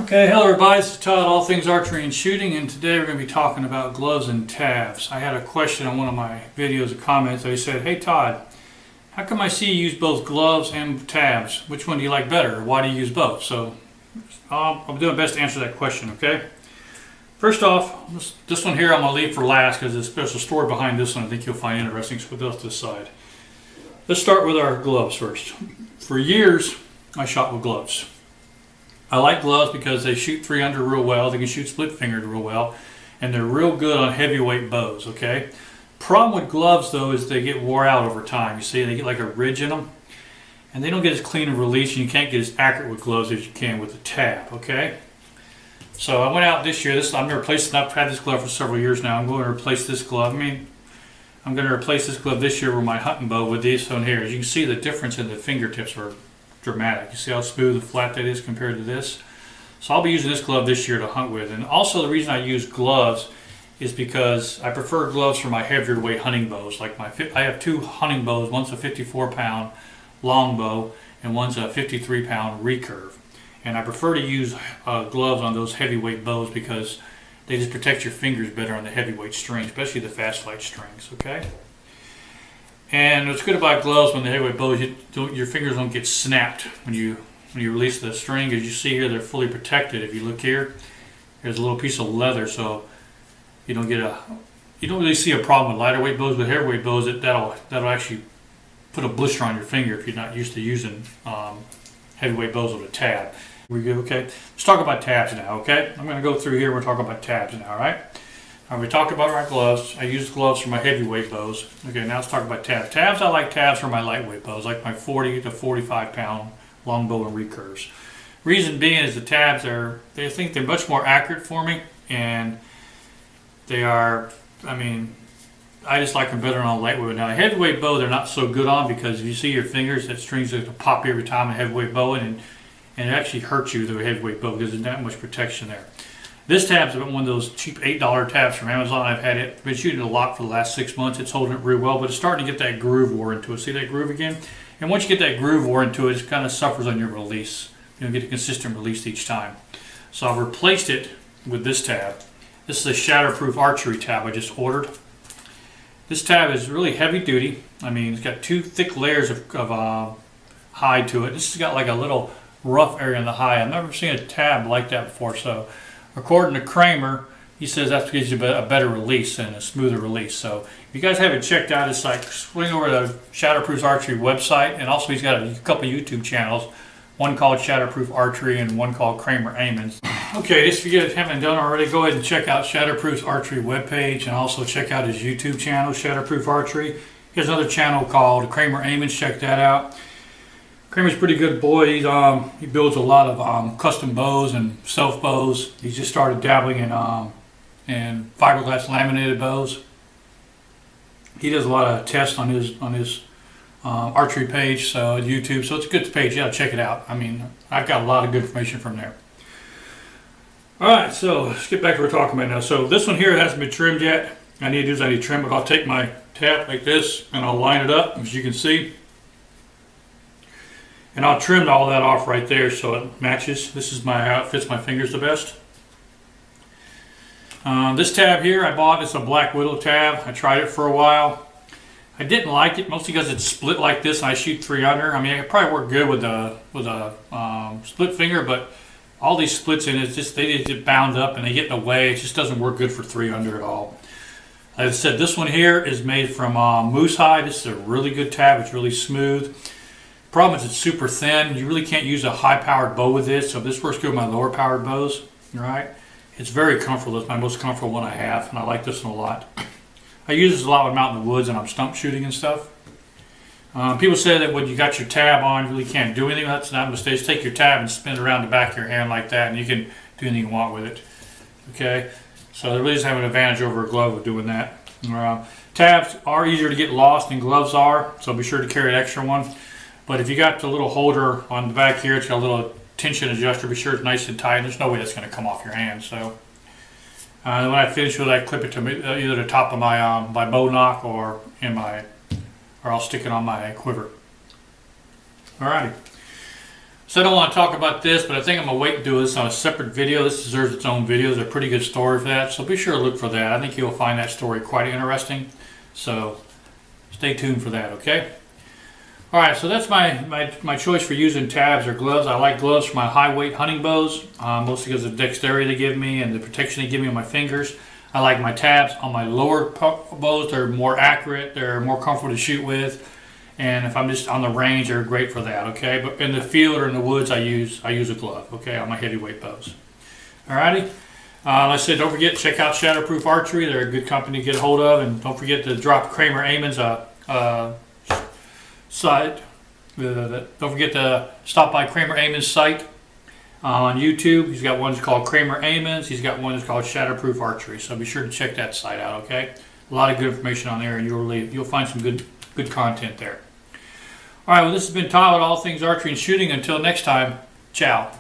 Okay, hello everybody, this is Todd, All Things Archery and Shooting, and today we're going to be talking about gloves and tabs. I had a question on one of my videos or comments. They said, hey Todd, how come I see you use both gloves and tabs? Which one do you like better? Why do you use both? So I'll do my best to answer that question, okay? First off, this one here I'm going to leave for last because there's a special story behind this one I think you'll find interesting, so put that to the side. Let's start with our gloves first. For years, I shot with gloves. I like gloves because they shoot 300 real well, they can shoot split fingered real well, and they're real good on heavyweight bows, okay? Problem with gloves though is they get wore out over time. You see, they get like a ridge in them, and they don't get as clean a release, and you can't get as accurate with gloves as you can with the tab, okay? So I went out this year, I'm going to replace it. I've had this glove for several years now. I'm going to replace this glove. I'm going to replace this glove this year with my hunting bow with this one here. As you can see, the difference in the fingertips are dramatic. You see how smooth and flat that is compared to this? So I'll be using this glove this year to hunt with. And also the reason I use gloves is because I prefer gloves for my heavier weight hunting bows. Like I have two hunting bows. One's a 54-pound long bow and one's a 53-pound recurve. And I prefer to use gloves on those heavyweight bows because they just protect your fingers better on the heavyweight strings, especially the fast flight strings, okay? And what's good about gloves when the heavyweight bows, your fingers don't get snapped when you release the string. As you see here, they're fully protected. If you look here, there's a little piece of leather, so you don't really see a problem with lighter weight bows. With heavyweight bows, that'll actually put a blister on your finger if you're not used to using heavyweight bows with a tab. We good? Okay. Let's talk about tabs now. Okay, I'm going to go through here. We're talking about tabs now. All right. We talked about our gloves. I use gloves for my heavyweight bows. Okay, now let's talk about tabs. Tabs, I like tabs for my lightweight bows, like my 40 to 45 pound longbow and recurves. Reason being is the tabs they think they're much more accurate for me, and they are, I just like them better on a lightweight. Now a heavyweight bow they're not so good on because if you see your fingers, that string's going to pop every time a heavyweight bow, and it actually hurts you with a heavyweight bow because there's not much protection there. This tab's one of those cheap $8 tabs from Amazon. I've had it, been shooting it a lot for the last 6 months. It's holding it real well, but it's starting to get that groove wore into it. See that groove again? And once you get that groove wore into it, it kind of suffers on your release. You don't get a consistent release each time. So I've replaced it with this tab. This is a shatterproof archery tab I just ordered. This tab is really heavy duty. It's got two thick layers of hide to it. This has got like a little rough area on the hide. I've never seen a tab like that before. So according to Kramer, he says that gives you a better release and a smoother release. So if you guys haven't checked out, it's like swing over to the Shatterproof Archery website, and also he's got a couple YouTube channels, one called Shatterproof Archery and one called Kramer Aimons. Okay, just if you guys haven't done already, go ahead and check out Shatterproof's Archery webpage and also check out his YouTube channel, Shatterproof Archery. He has another channel called Kramer Aimons, check that out. Kramer's a pretty good boy. He builds a lot of custom bows and self bows. He's just started dabbling in fiberglass laminated bows. He does a lot of tests on his archery page, so YouTube. So it's a good page. Yeah, check it out. I've got a lot of good information from there. All right, so let's get back to what we're talking about now. So this one here hasn't been trimmed yet. I need to trim it. I'll take my tab like this and I'll line it up, as you can see. And I'll trim all that off right there so it matches. This is how it fits my fingers the best. This tab here I bought, it's a Black Widow tab. I tried it for a while. I didn't like it, mostly because it's split like this and I shoot 300. It probably work good with a split finger, but all these splits in it, they get bound up and they get in the way. It just doesn't work good for 300 at all. Like I said, this one here is made from moose hide. This is a really good tab. It's really smooth. Problem is it's super thin. You really can't use a high-powered bow with this, so this works good with my lower-powered bows. Right? It's very comfortable. It's my most comfortable one I have, and I like this one a lot. I use this a lot when I'm out in the woods and I'm stump shooting and stuff. People say that when you got your tab on, you really can't do anything. That's not a mistake. Just take your tab and spin it around the back of your hand like that, and you can do anything you want with it. Okay? So they really just have an advantage over a glove with doing that. Tabs are easier to get lost than gloves are, so be sure to carry an extra one. But if you got the little holder on the back here, it's got a little tension adjuster. Be sure it's nice and tight. There's no way that's going to come off your hand. So when I finish with it, I clip it to either the top of my my bow knock or I'll stick it on my quiver. Alrighty. So I don't want to talk about this, but I think I'm going to wait and do this on a separate video. This deserves its own video. There's a pretty good story for that, so be sure to look for that. I think you'll find that story quite interesting. So stay tuned for that, okay? All right, so that's my choice for using tabs or gloves. I like gloves for my high weight hunting bows, mostly because of the dexterity they give me and the protection they give me on my fingers. I like my tabs on my lower bows. They're more accurate, they're more comfortable to shoot with, and if I'm just on the range, they're great for that, okay? But in the field or in the woods, I use a glove, okay, on my heavyweight bows. Alrighty, like I said, don't forget, check out Shatterproof Archery. They're a good company to get a hold of, and don't forget to drop Kramer Amon's site. Don't forget to stop by Kramer Amon's site on YouTube. He's got one called Kramer Amon's. He's got one that's called Shatterproof Archery. So be sure to check that site out. Okay, a lot of good information on there, and you'll find some good content there. All right. Well, this has been Todd with All Things Archery and Shooting. Until next time, ciao.